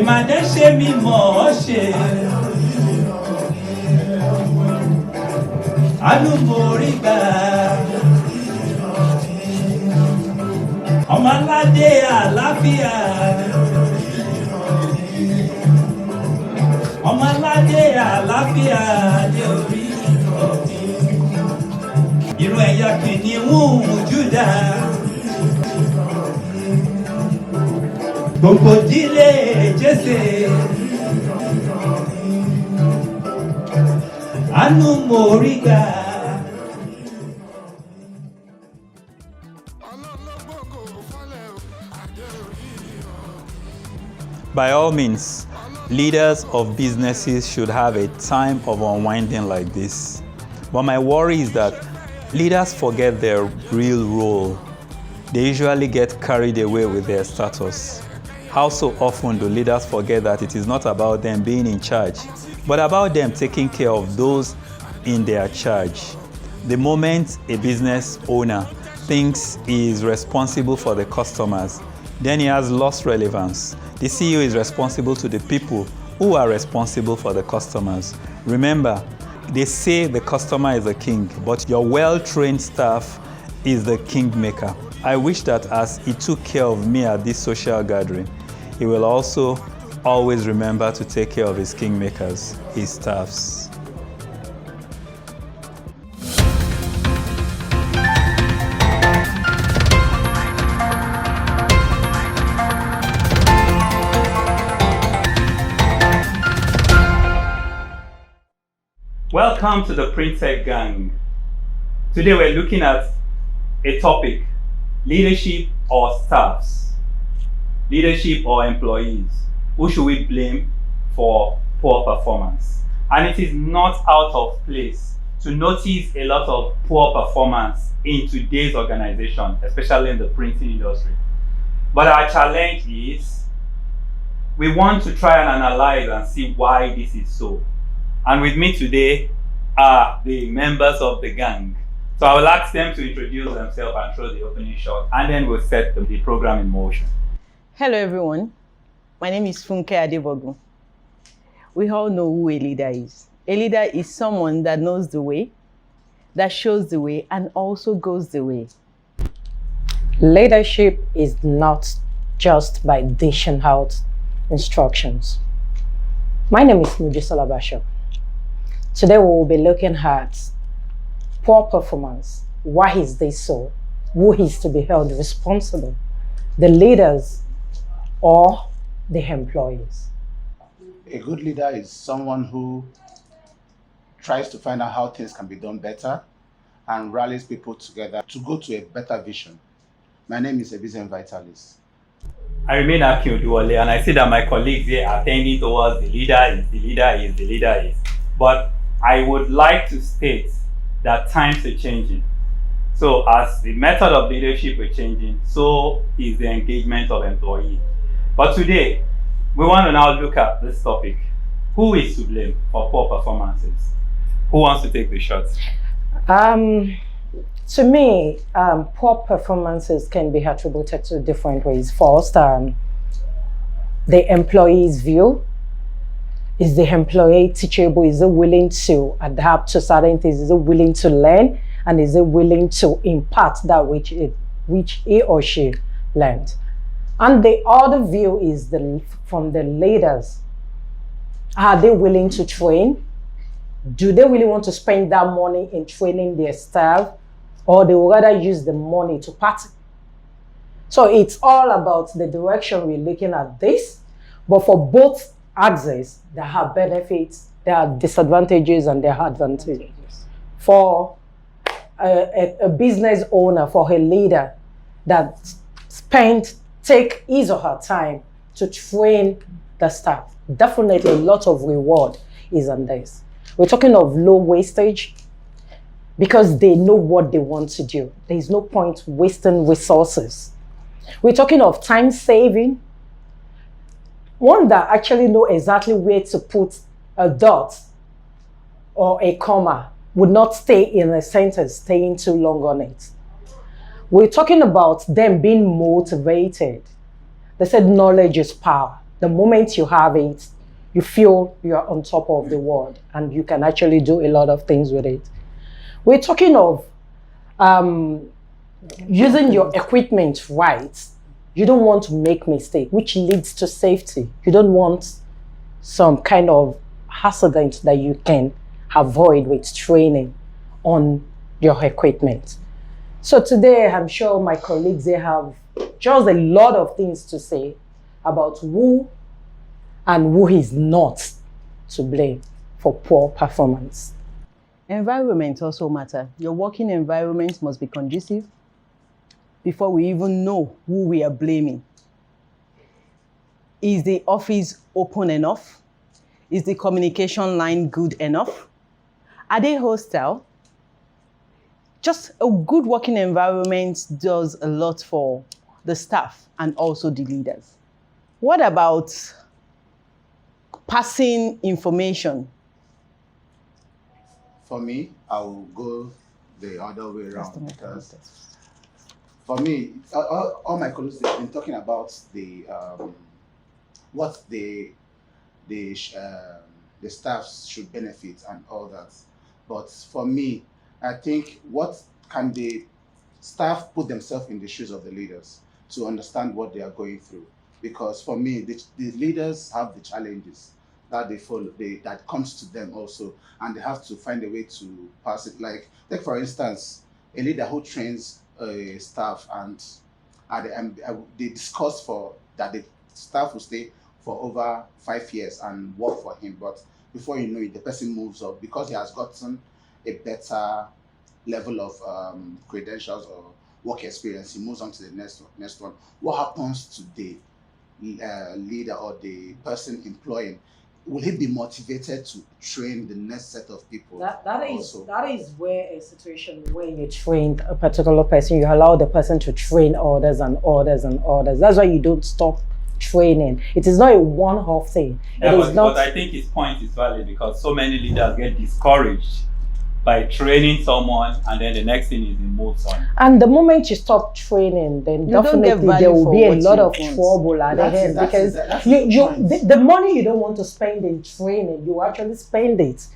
ìmàdé ṣe mí mọ̀ ọ́ ṣe. Àánú mo rí gbà. Ọmọ aládé àlàáfíà. Ọmọ aládé àlàáfíà dé orí ọ̀gbìn. Irú ẹ̀yà kìnìún Júdà. Gbogbo ìdílé Jésè. Àánú mo rí gbà. By all means, leaders of businesses should have a time of unwinding like this. But my worry is that leaders forget their real role. They usually get carried away with their status. How so often do leaders forget that it is not about them being in charge, but about them taking care of those in their charge? The moment a business owner thinks he is responsible for the customers, then he has lost relevance. The CEO is responsible to the people who are responsible for the customers. Remember, they say the customer is the king, but your well-trained staff is the kingmaker. I wish that as he took care of me at this social gathering, he will also always remember to take care of his kingmakers, his staffs. Welcome to the PrintTech Gang. Today we're looking at a topic, leadership or staffs, leadership or employees. Who should we blame for poor performance? And it is not out of place to notice a lot of poor performance in today's organization, especially in the printing industry. But our challenge is we want to try and analyze and see why this is so. And with me today are the members of the gang. So I will ask them to introduce themselves and throw the opening shot, and then we'll set the program in motion. Hello everyone, my name is Funke Adebogun. We all know who a leader is. A leader is someone that knows the way, that shows the way, and also goes the way. Leadership is not just by dishing out instructions. My name is Mujisola Bashir. Today we will be looking at poor performance. Why is this so? Who is to be held responsible? The leaders or the employees? A good leader is someone who tries to find out how things can be done better and rallies people together to go to a better vision. My name is Ebisen Vitalis. I remain Akin Oduwole, and I see that my colleagues here are tending towards the leader is. But I would like to state that times are changing. So as the method of leadership is changing, so is the engagement of employees. But today, we want to now look at this topic. Who is to blame for poor performances? Who wants to take the shots? To me, poor performances can be attributed to different ways. First, the employee's view. Is the employee teachable? Is it willing to adapt to certain things? Is it willing to learn? And is it willing to impart that which he or she learned? And the other view is from the leaders. Are they willing to train? Do they really want to spend that money in training their staff? Or they would rather use the money to party? So it's all about the direction we're looking at this. But for both axes, there are benefits, there are disadvantages, and there are advantages. For a business owner, for a leader that take his or her time to train the staff, definitely a lot of reward is on this. We're talking of low wastage because they know what they want to do. There is no point wasting resources. We're talking of time saving. One that actually know exactly where to put a dot or a comma would not stay in a sentence, staying too long on it. We're talking about them being motivated. They said knowledge is power. The moment you have it, you feel you're on top of the world and you can actually do a lot of things with it. We're talking of using your equipment right. You don't want to make mistake, which leads to safety. You don't want some kind of accident that you can avoid with training on your equipment. So today, I'm sure my colleagues, they have just a lot of things to say about who and who is not to blame for poor performance. Environment also matter. Your working environment must be conducive before we even know who we are blaming. Is the office open enough? Is the communication line good enough? Are they hostile? Just a good working environment does a lot for the staff and also the leaders. What about passing information? For me, I will go the other way around because for me, all my colleagues have been talking about the what the staff should benefit and all that. But for me, I think what can the staff put themselves in the shoes of the leaders to understand what they are going through? Because for me, the leaders have the challenges that they follow, that comes to them also, and they have to find a way to pass it. Like, take for instance, a leader who trains a staff and they discuss for that the staff will stay for over 5 years and work for him, but before you know it, the person moves up because he has gotten a better level of credentials or work experience. He moves on to the next one. What happens to the leader or the person employing? Will he be motivated to train the next set of people? That is where a situation where you train a particular person, you allow the person to train others and others and others. That's why you don't stop training. It is not a one-off thing. Yeah, but I think his point is valid because so many leaders get discouraged by training someone and then the next thing is he moves on. And the moment you stop training, then definitely there will be a lot of trouble at the end because the money you don't want to spend in training, you actually spend it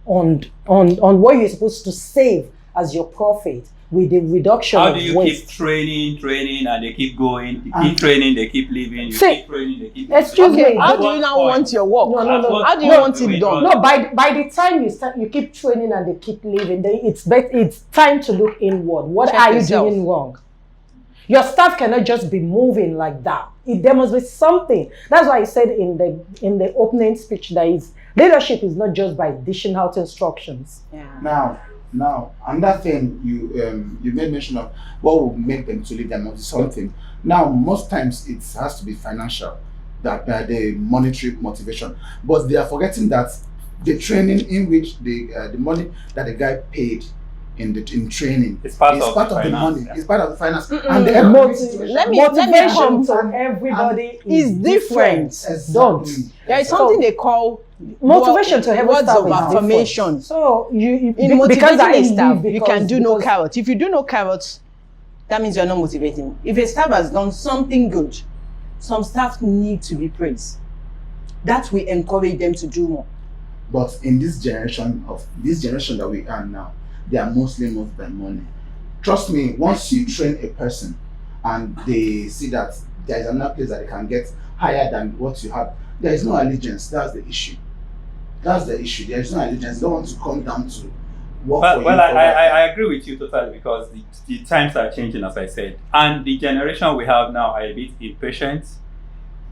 on what you're supposed to save as your profit with the reduction of waste. How do you keep training and they keep going? You keep training, they keep leaving. You keep training, they keep excuse me. How do you now want your work? No. How do you want it done? No, by the time you keep training and they keep leaving, it's time to look inward. What Check are yourself. you doing wrong? Your staff cannot just be moving like that. There must be something. That's why I said in the opening speech that leadership is not just by dishing out instructions. Yeah. Now, another thing you made mention of, what will make them to leave them on something. Now, most times it has to be financial, that the monetary motivation, but they are forgetting that the training in which the money that the guy paid in training is part of the money. It's part of the finance. And the motivation to everybody is different. Exactly. There is something they call motivation to every words staff of is affirmation. So In motivating a staff, you can do no carrots. If you do no carrots, that means you're not motivating. If a staff has done something good, some staff need to be praised. That will encourage them to do more. But in this generation that we are now, they are mostly moved by money. Trust me, once you train a person and they see that there is another place that they can get higher than what you have, there is no allegiance. That's the issue. There is no allegiance. They don't want to come down to work for you. Well, I agree with you totally because the times are changing, as I said. And the generation we have now are a bit impatient.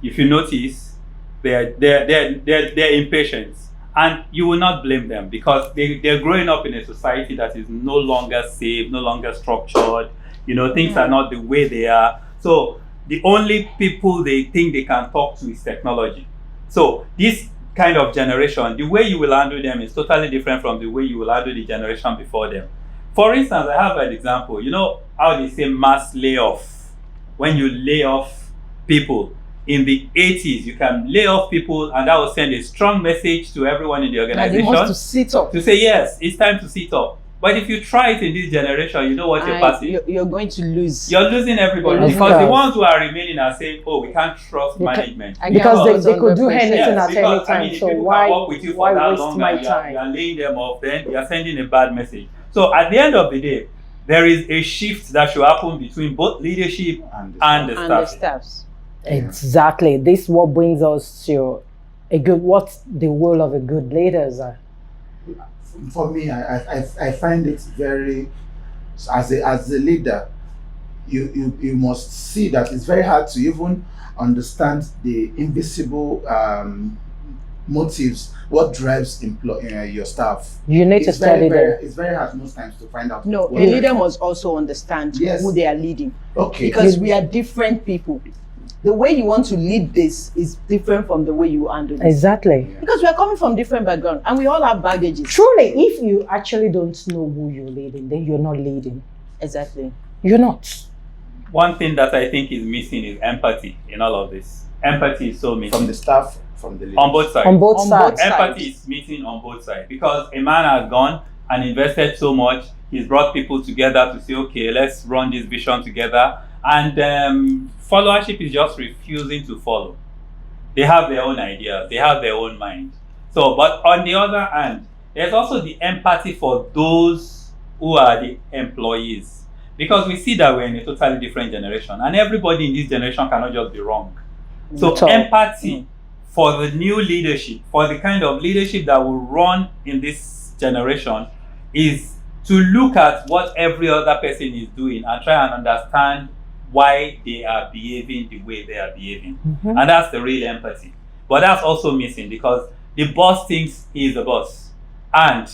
If you notice, they're impatient. And you will not blame them because they're growing up in a society that is no longer safe, no longer structured. Things are not the way they are. So the only people they think they can talk to is technology. So this kind of generation, the way you will handle them is totally different from the way you will handle the generation before them. For instance, I have an example. You know how they say mass layoff? When you lay off people, in the 80s, you can lay off people and that will send a strong message to everyone in the organization They want to sit up. to say, yes, it's time to sit up. But if you try it in this generation, you know what you're passing. You're going to lose. You're losing everybody, Of because the course. ones who are remaining are saying, "Oh, we can't trust management." Because they could do 100%. anything Yes, at because, any time. if So people why can work with you for why that waste long my and you time? are laying them off, then you are sending a bad message. So at the end of the day, there is a shift that should happen between both leadership and the And the staff. staffs. Exactly. This is what brings us to what's the role of a good leaders are. For me, I find it very, as a leader, you must see that it's very hard to even understand the invisible motives, what drives your staff. You need to It's very, study them. it's very hard most times to find out. No, what a leader must also understand Yes. who they are leading. Okay. Because we are different people. The way you want to lead this is different from the way you handle this. Exactly. Because we are coming from different backgrounds and we all have baggages. Truly, if you actually don't know who you're leading, then you're not leading. Exactly. You're not. One thing that I think is missing is empathy in all of this. Empathy is so missing from the staff, from the leaders. on both sides. On both On sides. both sides. Empathy is missing on both sides, because a man has gone and invested so much. He's brought people together to say, okay, let's run this vision together. And followership is just refusing to follow. They have their own ideas. They have their own mind. So, but on the other hand, there's also the empathy for those who are the employees. Because we see that we're in a totally different generation. And everybody in this generation cannot just be wrong. So At all. empathy for the new leadership, for the kind of leadership that will run in this generation, is to look at what every other person is doing and try and understand why they are behaving the way they are behaving. Mhm. And that's the real empathy. But that's also missing, because the boss thinks he's the boss. And,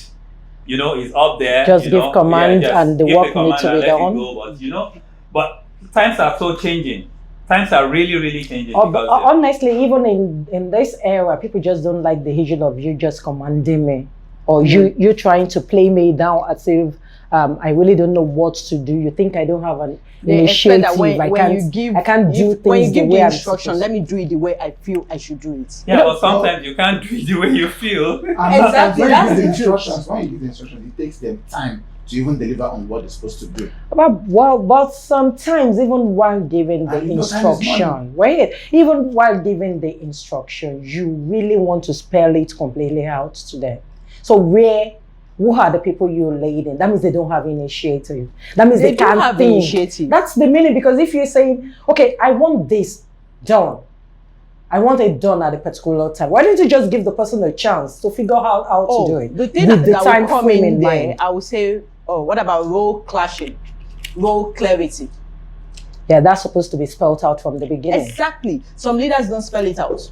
is up there. Just give command just and the give work command needs to and be let it done. go. But times are so changing. Times are really, really changing. Because Honestly, even in this era, people just don't like the issue of you just commanding me, or you trying to play me down as if I really don't know what to do. You think I don't have an They expect initiative? that when I you can't do things when you give the the way I'm instruction, supposed let me do it the way I feel I should do it. yeah, but sometimes you can't do it the way you feel. And sometimes Exactly, when that's you give the the instructions, it takes them time to even deliver on what they're supposed to do. But sometimes even while giving the And you know, time is instruction, wait, even while giving the instruction, you really want to spell it completely out to them. So who are the people you're leading? That means they don't have initiative. That means They they don't can't have think. initiative. That's the meaning, because if you're saying, okay, I want this done, I want it done at a particular time, why don't you just give the person a chance to figure out how to do it? The thing With that will come frame in there, mind. I would say, what about role clashing, role clarity? Yeah, that's supposed to be spelled out from the beginning. Exactly. Some leaders don't spell it out.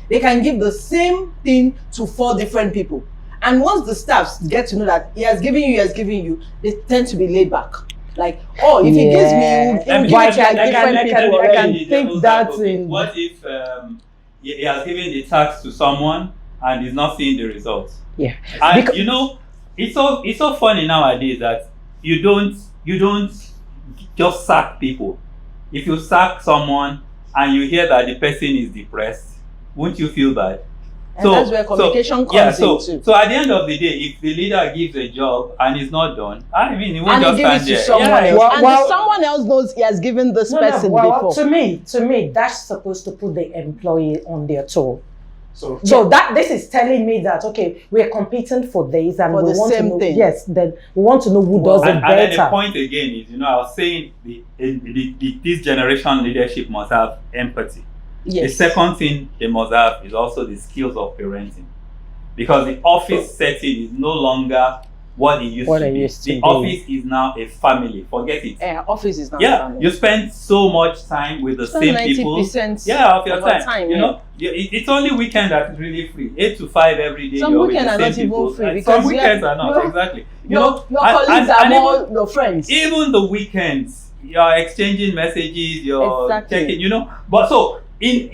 They can give the same thing to 4 different people. And once the staffs get to know that he has given you, they tend to be laid back. Like, if he gives me, he'll give Why it to can't- like different I people. can already. think that in- What if he has given the task to someone and is not seeing the results? Yeah. And Because- it's so funny nowadays that you don't just sack people. If you sack someone and you hear that the person is depressed, won't you feel bad? And that's where communication comes in too. So at the end of the day, if the leader gives a job and it's not done, I mean, he won't And he just gives stand it to there. someone else. Well, And someone else knows he has given this person well, before. to me, that's supposed to put the employee on their toe. So So this is telling me that, okay, we're competing for this and For we the want to same know, thing. yes, then we want to know who does it And then the better. point again is, I was saying this generation leadership must have empathy. Yes. The second thing they must have is also the skills of parenting. Because the office setting is no longer what it used to be. The office is now a family. Forget it. Office is not Yeah, family. you spend so much time with the same people. 90% Of your of our time. yeah. It's only weekend that is really free. 8 to 5 every day. Some you're with weekends the are same not even people. free And because some weekends are not, your- exactly. Your and- colleagues are and more your friends. even the weekends, you're exchanging messages, you're Exactly. checking, But so in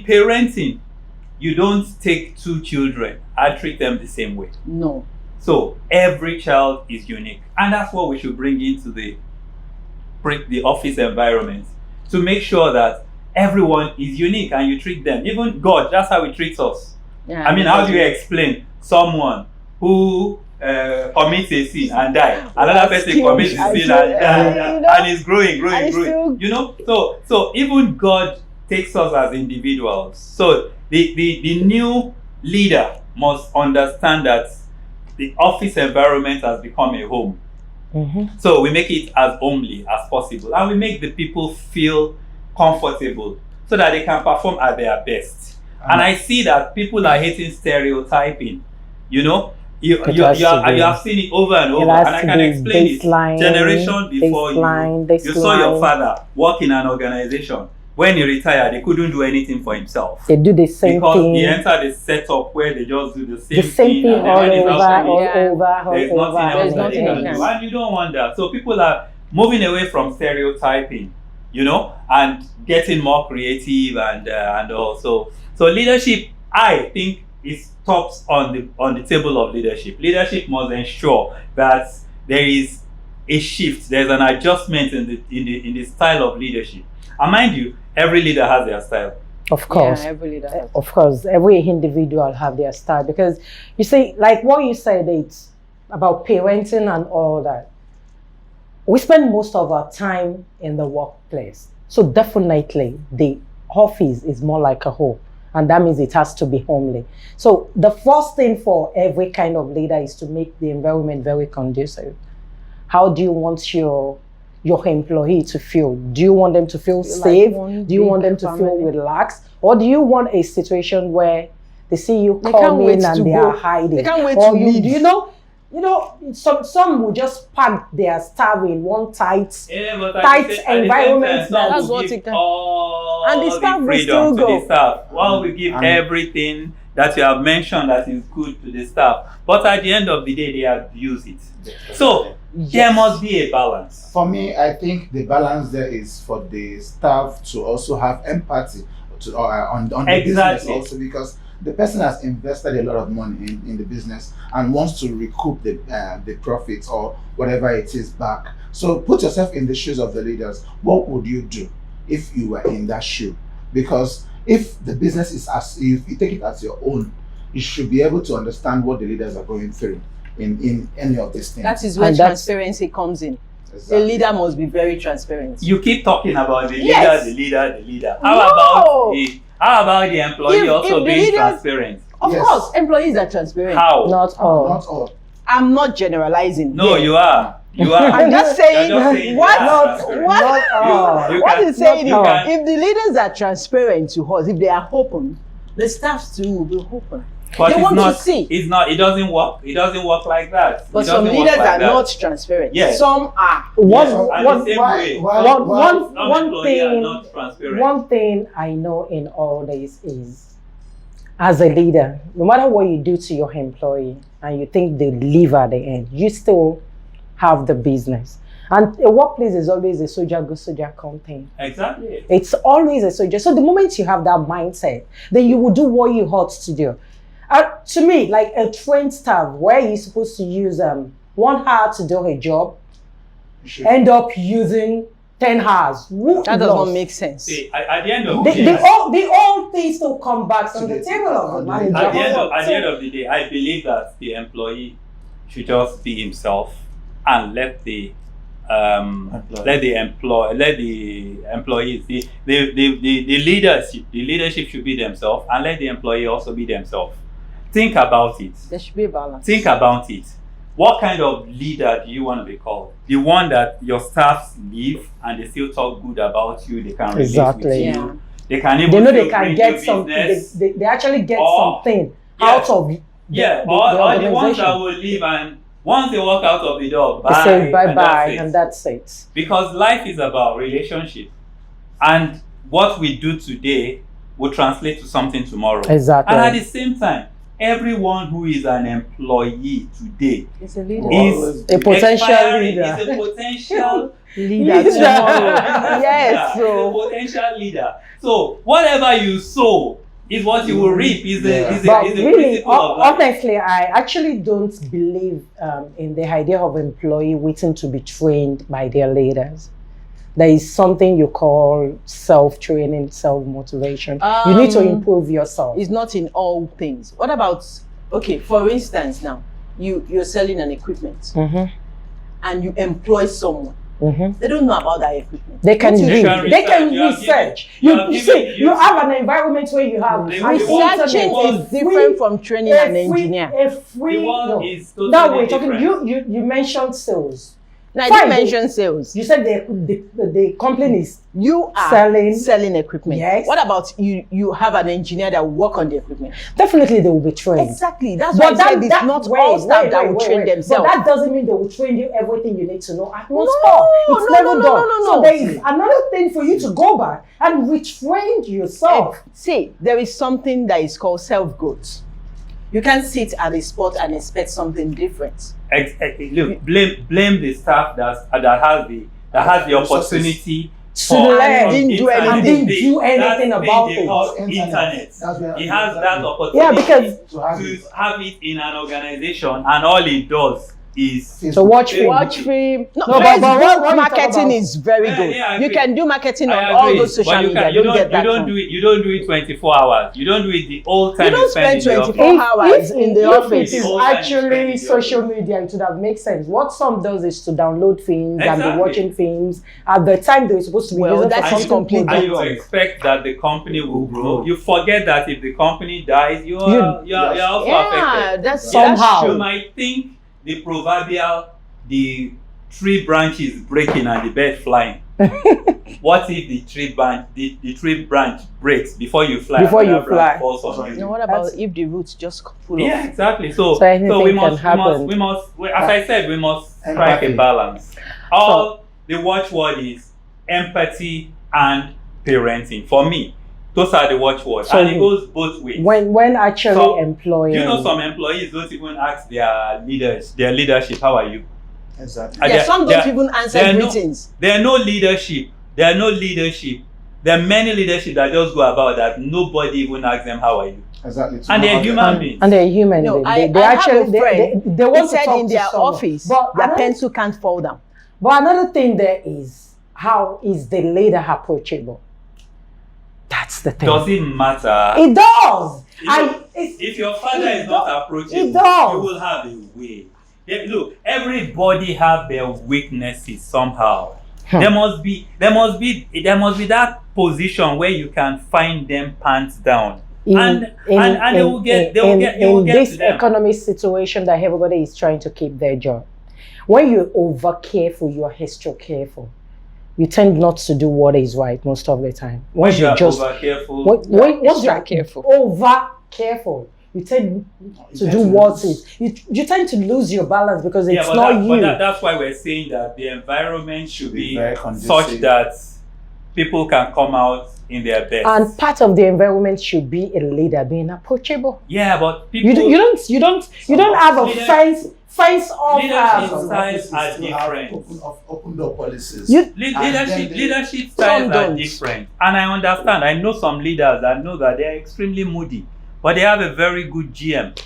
parenting, you don't take 2 children and treat them the same way. No. So every child is unique, and that's what we should bring into the office environment, to make sure that everyone is unique and you treat them. Even God, that's how He treats us. Yeah, I mean, how do you explain someone who commits a sin and die. Another person commits a sin and die, and it's growing. You know, so even God takes us as individuals. So the new leader must understand that the office environment has become a home. So we make it as homely as possible, and we make the people feel comfortable so that they can perform at their best. And I see that people are hating stereotyping. You know, you have seen it over and over, and I can explain it. Generation before you saw your father work in an organization. When he retired, he couldn't do anything for himself. They do the same because thing. He entered a setup where they just do the same thing all over. There's nothing else they can do. And you don't want that. So people are moving away from stereotyping, you know, and getting more creative and also. So leadership, I think, is tops on the table of leadership. Leadership must ensure that there is a shift, there's an adjustment in the style of leadership. And mind you, every leader has their style. Of course. Yeah, every leader has. Of course. Every individual have their style. Because you see, like what you said, it's about parenting and all that. We spend most of our time in the workplace. So definitely the office is more like a home. And that means it has to be homely. So the first thing for every kind of leader is to make the environment very conducive. How do you want your employee to feel? Do you want them to feel safe? Do you want them to feel relaxed? Or do you want a situation where they see you come in and they are hiding? They can't wait to leave. You know, some will just pack their staff in one tight environment. That's what it can. And the staff will still go. While we give everything that you have mentioned that is good to the staff, but at the end of the day, they abuse it. So there must be a balance. For me, I think the balance there is for the staff to also have empathy on the business also, because the person has invested a lot of money in the business and wants to recoup the profits or whatever it is back. So put yourself in the shoes of the leaders. What would you do if you were in that shoe? Because if the business is if you take it as your own, you should be able to understand what the leaders are going through in any of these things. That is where transparency comes in. Exactly. A leader must be very transparent. You keep talking about the leader. How about the employee also being transparent? Of course, employees are transparent. How? Not all. I'm not generalizing. No, you are. I'm just saying what is saying if the leaders are transparent to us, if they are open, the staff too will be open. But they want to see. It's not. It doesn't work. It doesn't work like that. But some leaders are not transparent. Yes. Some are. One thing I know in all this is, as a leader, no matter what you do to your employee and you think they leave at the end, you still have the business. And a workplace is always a soldier go, soldier come thing. Exactly. It's always a soldier. So the moment you have that mindset, then you will do what you ought to do. To me, like a trained staff, where you're supposed to use 1 hour to do a job, end up using 10 hours. That does not make sense. See, at the end of the day, the all things still come back on the table of the manager. At the end of the day, I believe that the employee should just be himself and let the employees, the leadership should be themselves, and let the employee also be themselves. Think about it. There should be a balance. Think about it. What kind of leader do you want to be called? The one that your staff leave and they still talk good about you, they can relate with you. Yeah. They can even they can get something. They actually get something out of or the ones that will leave and once they walk out of the door, bye, say bye-bye, and that's it. Because life is about relationship. And what we do today will translate to something tomorrow. Exactly. And at the same time, everyone who is an employee today is a leader. Is a potential leader. Is a potential leader tomorrow. Yes. So. A potential leader. So whatever you sow is what you will reap. But really, honestly, I actually don't believe in the idea of employee waiting to be trained by their leaders. There is something you call self-training, self-motivation. You need to improve yourself. It's not in all things. What about, okay, for instance now, you're selling an equipment Mm-hmm. and you employ someone. Mm-hmm. They don't know about that equipment. They can What you read. should- They can You have research. given- you have You given- see, you have an environment where you have The Researching world is different from training an engineer. A free, The world no. is totally Now we're talking. different. You mentioned sales. Now, I Fine, didn't mention sales. You said the company is You are Selling. selling equipment. Yes. What about you? You have an engineer that will work on the equipment. definitely they will be trained. Exactly. That's why I said it's not all staff that will train themselves. But that doesn't mean they will train you everything you need to know at one No, spot. It's no, never no, no, done. no, no, So no. there is another thing for you to go back and retrain yourself. See, there is something that is called self-growth. You can't sit at a spot and expect something different. Look, blame the staff that has the opportunity To learn. Didn't do internet. anything. Didn't do anything That about thing they it. call Internet. internet. That's where- He has that exactly. opportunity Yeah, because- To have to it. have it in an organization, and all he does is So watch They film. Watch film. No, No, but Facebook what you talk marketing about- is very Yeah, good. yeah, I You agree. can do marketing on I all agree, those social but media. you Don't get that you don't wrong. do it. You don't do it 24 hours. You don't do it the whole time. You don't spend spend in the 24 office. hours in the office. If it is All time you spend in actually the social office. media, it would have made sense. What some does is to download films and Exactly. be watching films at the time they're supposed to be Well, using that for is something completely And you productive. expect that the company will grow. You forget that if the company dies, you're also Yeah, affected. that's Somehow. You might think the proverbial the tree branches breaking and the bird flying. What if the tree branch breaks before you fly? Before another you branch fly. falls on You you. know, what about That's- if the roots just full Yeah, of? exactly. So So anything we can must, happen. as I said, we must strike a Empathy. balance. All the watchword is empathy and parenting. For me, those are the watchwords, So and it goes both ways. When actually So, employing. You know, some employees don't even ask their leadership, how are you? Exactly. And Yeah, there- some there- don't even answer there are no- greetings. There are no leadership. There are no leadership. There are many leadership that just go about that. Nobody even asks them, how are you? Exactly. To And know they're how they- human beings. and they're human. No, they I actually have a friend. they want He to said talk in to their someone. office, But their another- pencil can't fall down. But another thing there is, how is the leader approachable? That's the thing. Does it matter? It does. If your father is not approachable, it does. you will have a way. Look, everybody have their weaknesses somehow. There must be that position where you can find them pants down. And they will get to this them. economic situation that everybody is trying to keep their job. When you're over careful, you're extra careful. You tend not to do what is right most of the time. When Once you are just over careful, once extra you're careful. over careful, you tend to do what is. You tend to lose your balance because it's not you. that's why we're saying that the environment should be very conducive. such that people can come out in their best. And part of the environment should be a leader being approachable. Yeah, but people You don't have a Leader- fence off. Leadership Some styles offices are still have different. Open door policies. You- Leadership Some styles are don't. different, and I understand. I know some leaders that know that they are extremely moody, but they have a very good GM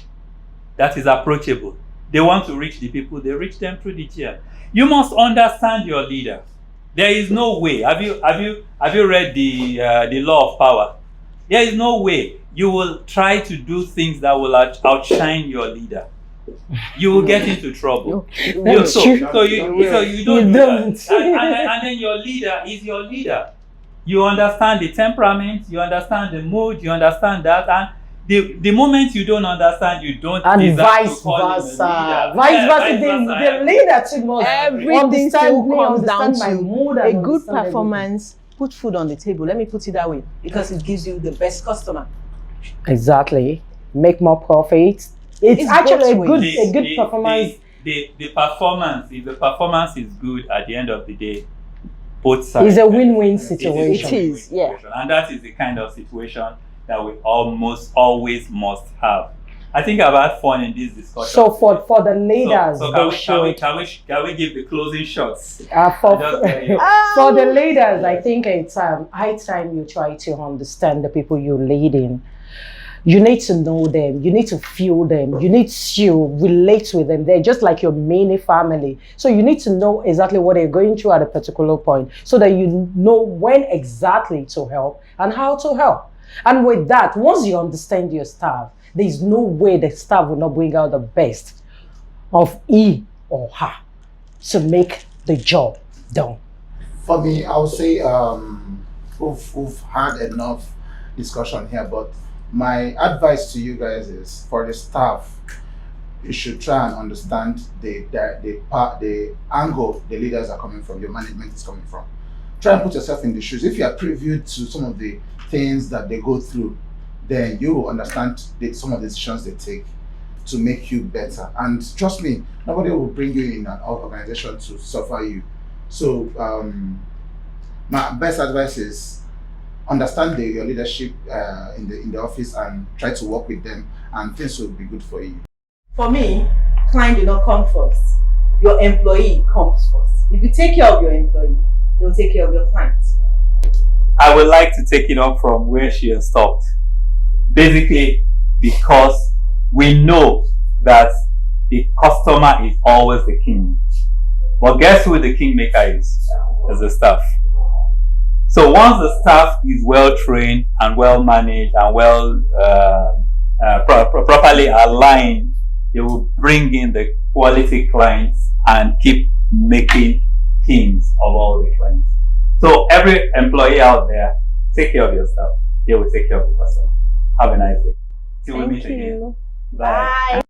that is approachable. They want to reach the people; they reach them through the GM. You must understand your leader. There is no way. Have you read the law of power? There is no way you will try to do things that will outshine your leader. You will get into trouble. That's So true. you don't You do don't. that. And then your leader is your leader. You understand the temperament, you understand the mood, you understand that, and the moment you don't understand, you don't And deserve vice to call him a versa. leader. Vice Yeah, versa. The leader too must Everything understand still me, comes down understand my to mood a and good understand performance. Put food on the table. Let me put it that way, because it gives you the best customer. everything. Exactly. Make more profits. It's actually both a ways. good performance. The performance, if the performance is good at the end of the day, both sides. It's a win-win It is a situation. It is, yeah. situation. And that is the kind of situation that we almost always must have. I think I've had fun in this discussion. So for the leaders, so they can we give the closing shots? for Just tell you. for the leaders, I think it's high time you try to understand the people you're leading. You need to know them. You need to feel them. You need to relate with them. They're just like your mini family. So you need to know exactly what they're going through at a particular point so that you know when exactly to help and how to help. And with that, once you understand your staff, there's no way the staff will not bring out the best of he or her to make the job done? For me, I would say we've had enough discussion here, but my advice to you guys is for the staff, you should try and understand the angle the leaders are coming from, your management is coming from. Try and put yourself in the shoes. If you are previewed to some of the things that they go through, then you will understand some of the decisions they take to make you better. And trust me, nobody will bring you in an organization to suffer you. So my best advice is understand your leadership in the office and try to work with them, and things will be good for you. For me, client do not come first. Your employee comes first. If you take care of your employee, they'll take care of your clients. I would like to take it up from where she has stopped. Basically, because we know that the customer is always the king. But guess who the kingmaker is? Is the staff. So once the staff is well trained and well managed and well properly aligned, they will bring in the quality clients and keep making kings of all the clients. So every employee out there, take care of your staff. They will take care of the customer. Have a nice day. Till we meet again. Bye.